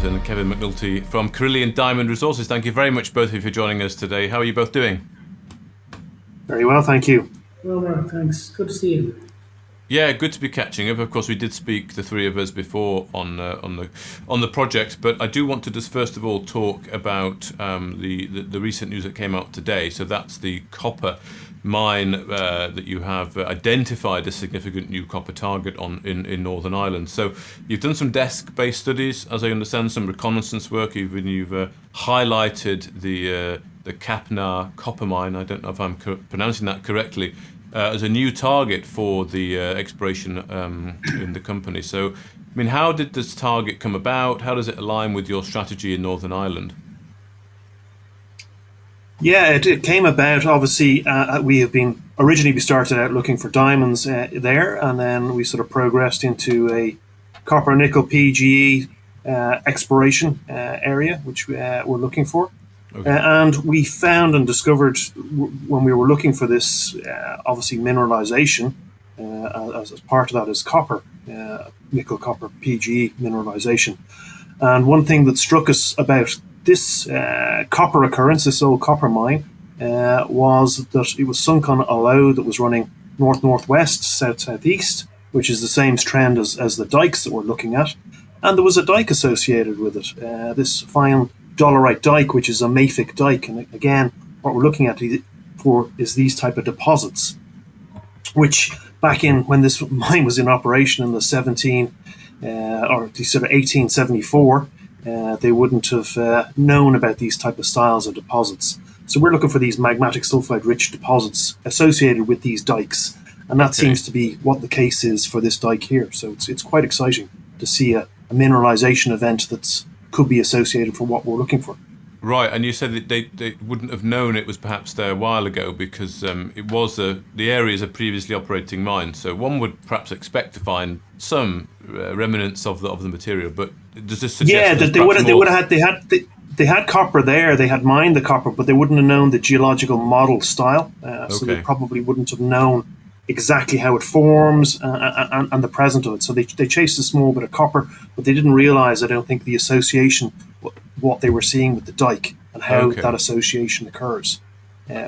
and Kevin McNulty from Karelian Diamond Resources. Thank you very much, both of you, for joining us today. How are you both doing? Very well, thank you. Well, Mark, thanks. Good to see you. Yeah, good to be catching up. Of course, we did speak, the three of us, before on the project, but I do want to just first of all talk about the recent news that came out today. So that's the copper mine that you have identified a significant new copper target on in Northern Ireland. So you've done some desk-based studies, as I understand, some reconnaissance work. You've highlighted the Cappagh copper mine. I don't know if I'm pronouncing that correctly. As a new target for the exploration in the company. So, I mean, how did this target come about? How does it align with your strategy in Northern Ireland? Yeah, it came about, obviously, we started out looking for diamonds there, and then we sort of progressed into a copper nickel PGE exploration area, which we're looking for. Okay. And we found and discovered when we were looking for this, obviously mineralization, as part of that is copper, nickel copper PGE mineralization. And one thing that struck us about this copper occurrence, this old copper mine, was that it was sunk on a lode that was running north-northwest, south-southeast, which is the same trend as the dikes that we're looking at. And there was a dike associated with it, this fine dolerite dike, which is a mafic dike. And again, what we're looking at is these type of deposits, which back in when this mine was in operation in the 1874, they wouldn't have known about these type of styles of deposits. So we're looking for these magmatic sulfide rich deposits associated with these dikes, and that seems to be what the case is for this dike here. So it's quite exciting to see a mineralization event that's could be associated for what we're looking for. Right, and you said that they wouldn't have known it was perhaps there a while ago because it was the area is a previously operating mine, so one would perhaps expect to find some remnants of the material. But does this suggest? Yeah, that they had copper there. They had mined the copper, but they wouldn't have known the geological model style, so they probably wouldn't have known exactly how it forms and the present of it. So they chased a small bit of copper, but they didn't realize, I don't think, the association, what they were seeing with the dike and how that association occurs,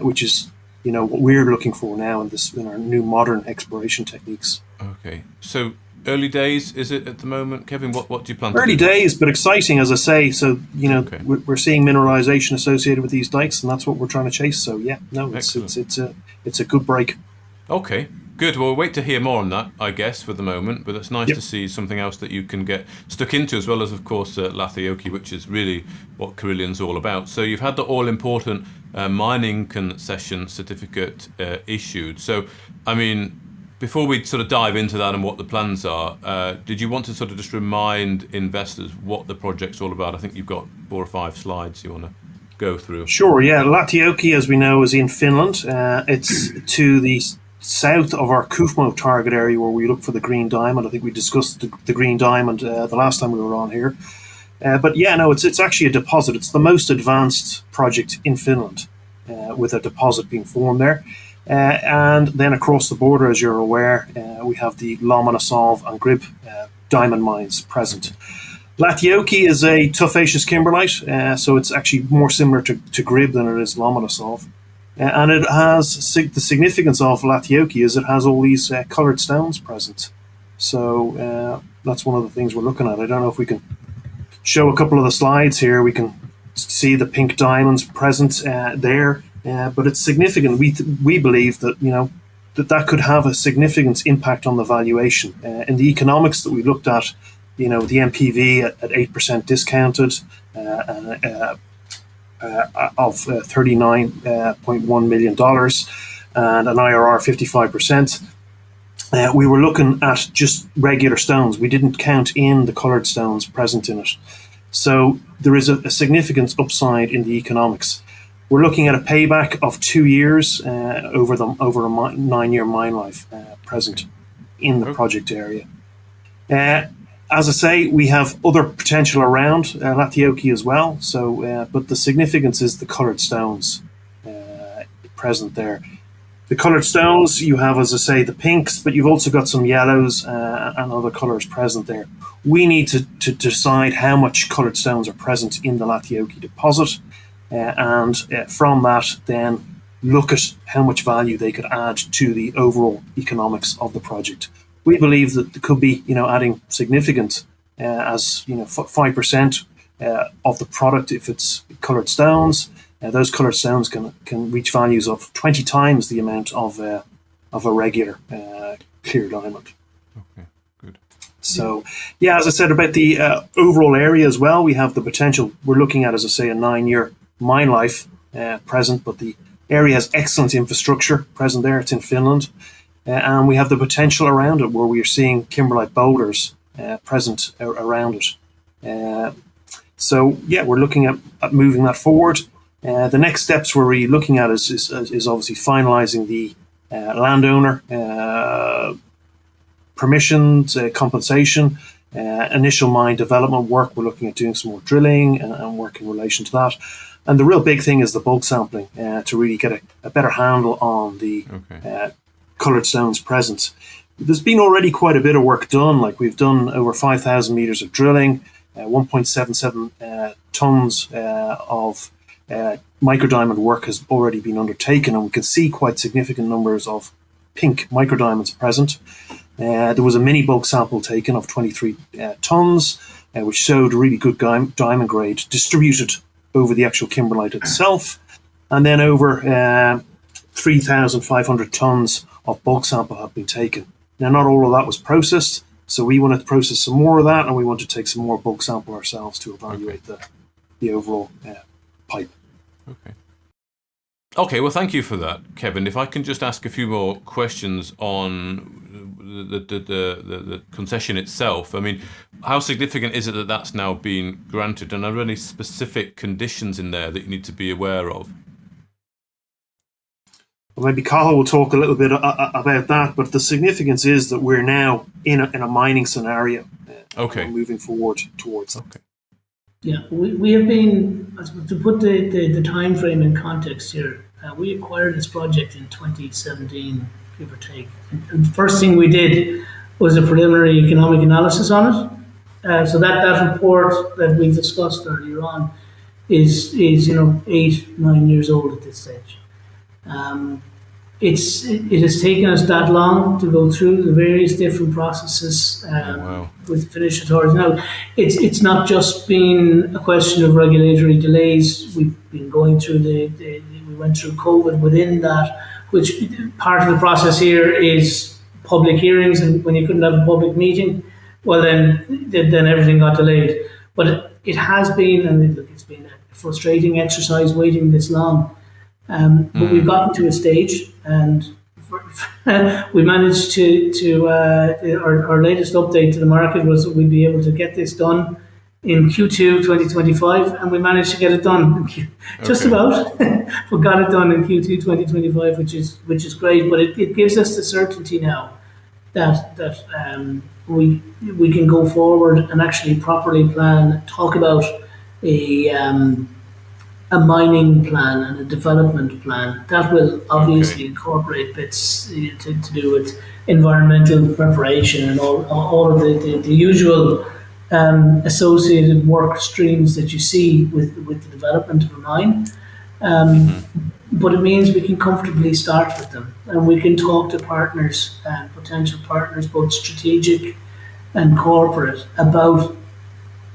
which is, what we're looking for now in our new modern exploration techniques. Okay, so early days is it at the moment, Kevin? What do you plan to do? Early days, but exciting, as I say. So we're seeing mineralization associated with these dikes, and that's what we're trying to chase. So it's a good break. Okay, good. Well, we'll wait to hear more on that, I guess, for the moment. But it's nice to see something else that you can get stuck into, as well as, of course, Lahtojoki, which is really what Karelian's all about. So you've had the all-important mining concession certificate issued. So, I mean, before we sort of dive into that and what the plans are, did you want to sort of just remind investors what the project's all about? I think you've got 4 or 5 slides you want to go through. Sure, yeah. Lahtojoki, as we know, is in Finland. It's to the south of our Kuufmo target area where we look for the green diamond. I think we discussed the green diamond the last time we were on here. But yeah, no, it's actually a deposit. It's the most advanced project in Finland with a deposit being formed there. And then across the border, as you're aware, we have the Lomonosov and Grib diamond mines present. Lahtojoki is a tufaceous kimberlite, so it's actually more similar to Grib than it is Lomonosov. And it has the significance of Lahtojoki is it has all these coloured stones present. So that's one of the things we're looking at. I don't know if we can show a couple of the slides here. We can see the pink diamonds present there, but it's significant. We believe that that could have a significant impact on the valuation. In the economics that we looked at, the NPV at 8% discounted. Of $39.1 million and an IRR 55%. We were looking at just regular stones. We didn't count in the coloured stones present in it. So there is a significant upside in the economics. We're looking at a payback of 2 years over a 9-year mine life present in the project area. As I say, we have other potential around Lahtojoki as well. So, but the significance is the coloured stones present there. The coloured stones, you have, as I say, the pinks, but you've also got some yellows and other colours present there. We need to decide how much coloured stones are present in the Lahtojoki deposit, and from that then look at how much value they could add to the overall economics of the project. We believe that there could be, adding significant, as 5% of the product if it's coloured stones. Those coloured stones can reach values of 20 times the amount of a regular clear diamond. Okay, good. So, as I said about the overall area as well, we have the potential. We're looking at, as I say, a 9-year mine life present, but the area has excellent infrastructure present there. It's in Finland. And we have the potential around it where we are seeing kimberlite boulders present around it. So, we're looking at moving that forward. The next steps we're looking at is obviously finalising the landowner permissions, compensation, initial mine development work. We're looking at doing some more drilling and work in relation to that. And the real big thing is the bulk sampling to really get a better handle on the coloured stones presence. There's been already quite a bit of work done. Like we've done over 5,000 metres of drilling, 1.77 tonnes of microdiamond work has already been undertaken, and we can see quite significant numbers of pink microdiamonds present. There was a mini bulk sample taken of 23 tonnes, which showed a really good diamond grade distributed over the actual kimberlite itself, and then over 3,500 tonnes of bulk sample have been taken. Now, not all of that was processed, so we wanted to process some more of that, and we want to take some more bulk sample ourselves to evaluate the overall pipe. Okay, well, thank you for that, Kevin. If I can just ask a few more questions on the concession itself. I mean, how significant is it that that's now been granted, and are there any specific conditions in there that you need to be aware of? Well, maybe Cathal will talk a little bit about that, but the significance is that we're now in a mining scenario. Moving forward towards that. Okay. Yeah, we have been, to put the time frame in context here, we acquired this project in 2017, give or take. And the first thing we did was a preliminary economic analysis on it. So that report that we discussed earlier on is 8-9 years old at this stage. It has taken us that long to go through the various different processes with Finnish authorities. Now, it's not just been a question of regulatory delays. We've been going through we went through COVID within that, which part of the process here is public hearings, and when you couldn't have a public meeting, well then everything got delayed. But it has been, and it's been a frustrating exercise waiting this long. But we've gotten to a stage, and we managed to our latest update to the market was that we'd be able to get this done in Q2 2025, and we managed to get it done just about. We got it done in Q2 2025, which is great. But it gives us the certainty now that we can go forward and actually properly talk about a mining plan and a development plan that will obviously incorporate bits to do with environmental preparation and all of the usual associated work streams that you see with the development of a mine. But it means we can comfortably start with them, and we can talk to partners, potential partners, both strategic and corporate, about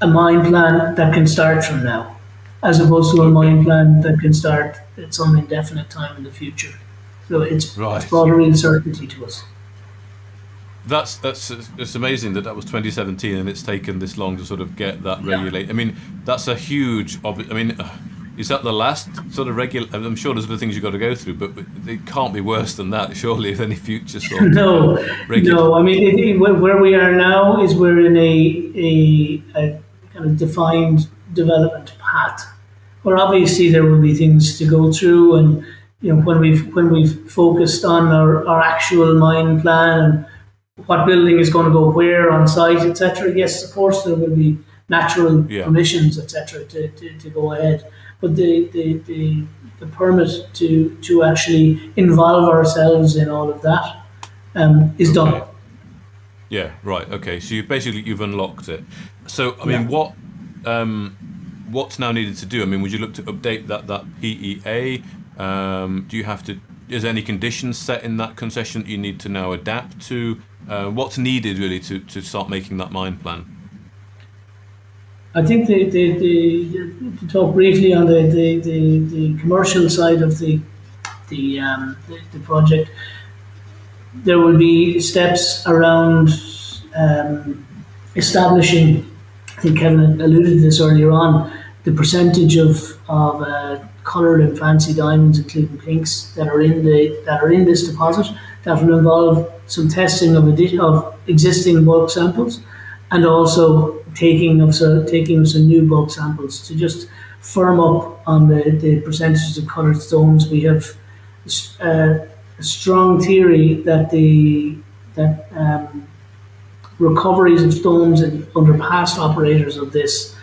a mine plan that can start from now, as opposed to a mine plan that can start at some indefinite time in the future. So it's brought a real certainty to us. It's amazing that was 2017 and it's taken this long to sort of get that regulated. I mean, that's a huge. Is that the last sort of I'm sure there's other things you've got to go through, but it can't be worse than that, surely, if any future sort of No. I mean, where we are now is we're in a kind of defined development path, where obviously there will be things to go through, and when we've focused on our actual mine plan and what building is going to go where on site, etc. Yes, of course there will be natural permissions, etc. to go ahead. but the permit to actually involve ourselves in all of that is done. Yeah, right. Okay, so you've unlocked it. So I mean, what's now needed to do? I mean, would you look to update that PEA? Do you have to? Is there any conditions set in that concession that you need to now adapt to? What's needed really to start making that mine plan? I think to talk briefly on the commercial side of the project, there will be steps around establishing. I think Kevin alluded to this earlier on. The percentage of coloured and fancy diamonds, including pinks, that are in this deposit. That will involve some testing of existing bulk samples, and also taking of some new bulk samples to just firm up on the percentages of coloured stones. We have a strong theory that recoveries of stones under past operators of this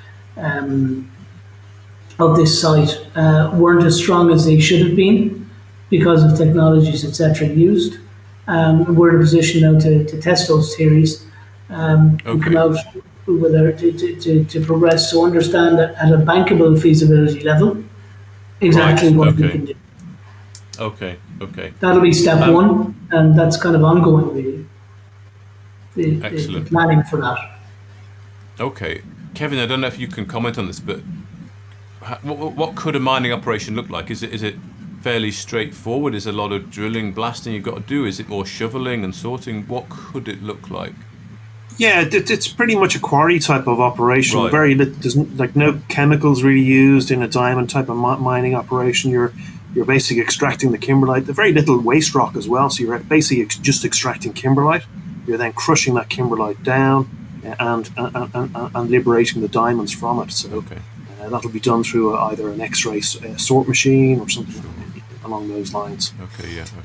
site weren't as strong as they should have been because of technologies, etc., used. We're in a position now to test those theories and come out to progress to understand that at a bankable feasibility level exactly what we can do. Okay. That'll be step one, and that's kind of ongoing, the planning for that. Okay. Kevin, I don't know if you can comment on this, but what could a mining operation look like? Is it fairly straightforward? Is a lot of drilling, blasting you've got to do? Is it more shoveling and sorting? What could it look like? Yeah, it's pretty much a quarry type of operation. Right. There's like no chemicals really used in a diamond type of mining operation. You're basically extracting the kimberlite. There's very little waste rock as well, so you're basically just extracting kimberlite. You're then crushing that kimberlite down and liberating the diamonds from it. So that'll be done through either an X-ray sort machine or something along those lines.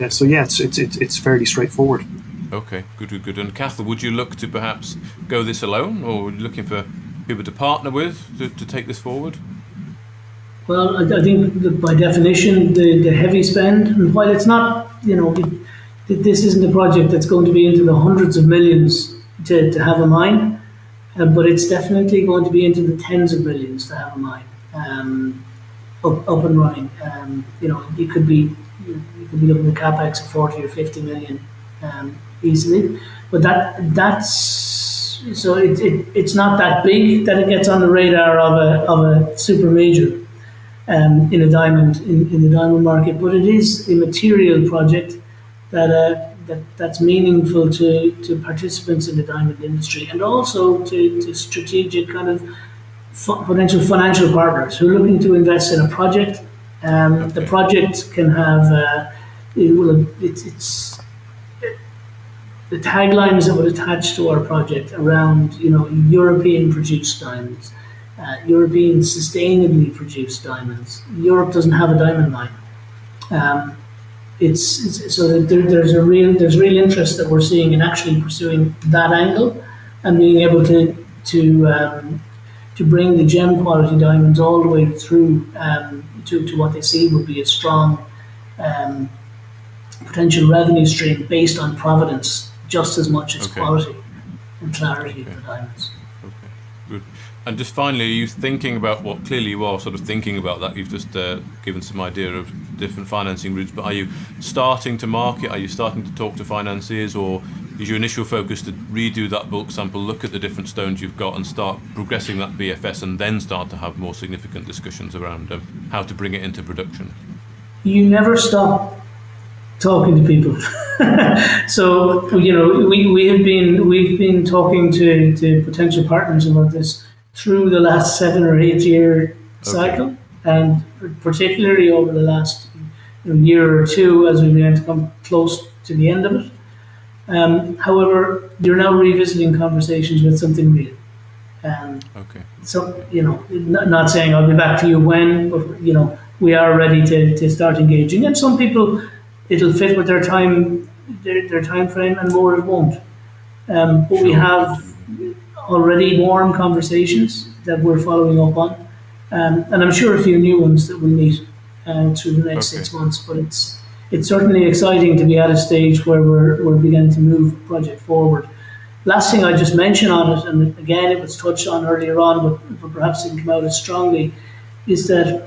So it's fairly straightforward. Okay, good. And Cathal, would you look to perhaps go this alone, or are you looking for people to partner with to take this forward? Well, I think that by definition, the heavy spend, and while it's not, this isn't a project that's going to be into the hundreds of millions to have a mine, but it's definitely going to be into the tens of millions to have a mine up and running. You could be looking at capex of 40 or 50 million easily, but that's so it's not that big that it gets on the radar of a super major in the diamond market, but it is a material project that's meaningful to participants in the diamond industry, and also to strategic kind of potential financial partners who are looking to invest in a project. The project can have it's the taglines that would attach to our project around European produced diamonds, European sustainably produced diamonds. Europe doesn't have a diamond mine. It's so that there's real interest that we're seeing in actually pursuing that angle and being able to bring the gem quality diamonds all the way through to what they see would be a strong potential revenue stream based on provenance just as much as quality and clarity of the diamonds. Okay, good. And just finally, are you thinking about what clearly you are sort of thinking about that? You've just given some idea of different financing routes, but are you starting to market? Are you starting to talk to financiers, or is your initial focus to redo that bulk sample, look at the different stones you've got, and start progressing that BFS, and then start to have more significant discussions around how to bring it into production? You never stop talking to people. So we've been talking to potential partners about this through the last 7 or 8 year cycle, and particularly over the last year or two as we began to come close to the end of it. However, you're now revisiting conversations with something real. So not saying I'll be back to you when, but we are ready to start engaging. And some people, it'll fit with their time frame, and more it won't. But we have already warm conversations that we're following up on, And I'm sure a few new ones that we'll meet through the next 6 months. But it's certainly exciting to be at a stage where we're beginning to move the project forward. Last thing I just mention on it, and again it was touched on earlier on, but perhaps didn't come out as strongly, is that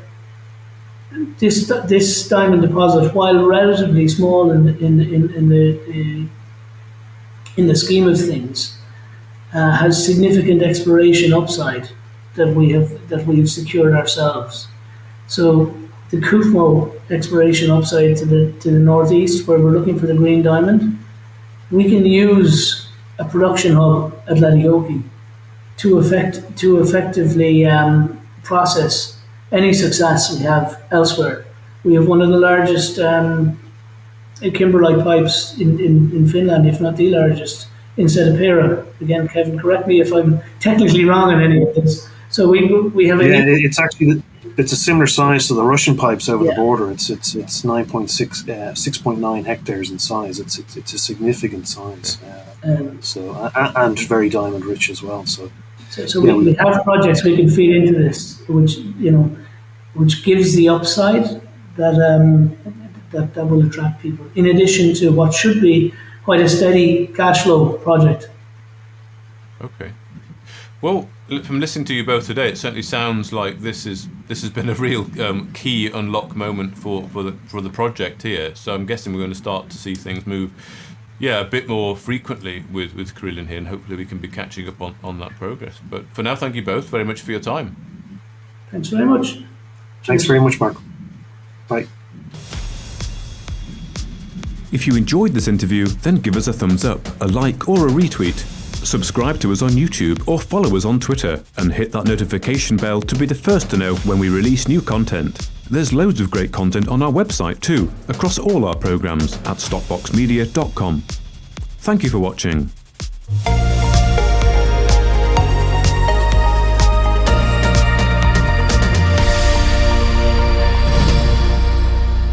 this diamond deposit, while relatively small in the scheme of things, has significant exploration upside that we have secured ourselves. So the Cappagh exploration upside to the northeast, where we're looking for the green diamond, we can use a production hub at Lahtojoki to effectively process any success we have elsewhere. We have one of the largest kimberlite pipes in Finland, if not the largest, in Cappagh. Again, Kevin, correct me if I'm technically wrong on any of this. So we have it's a similar size to the Russian pipes over the border. It's 6.9 hectares in size. It's a significant size. And very diamond rich as well. So we have projects we can feed into this, which gives the upside that will attract people, in addition to what should be quite a steady cash flow project. Okay. Well, from listening to you both today, it certainly sounds like this has been a real key unlock moment for the project here. So I'm guessing we're going to start to see things move, a bit more frequently with Karelian here, and hopefully we can be catching up on that progress. But for now, thank you both very much for your time. Thanks very much. Thanks very much, Mark. Bye. If you enjoyed this interview, then give us a thumbs up, a like or a retweet. Subscribe to us on YouTube or follow us on Twitter and hit that notification bell to be the first to know when we release new content. There's loads of great content on our website too, across all our programs at stockboxmedia.com. Thank you for watching.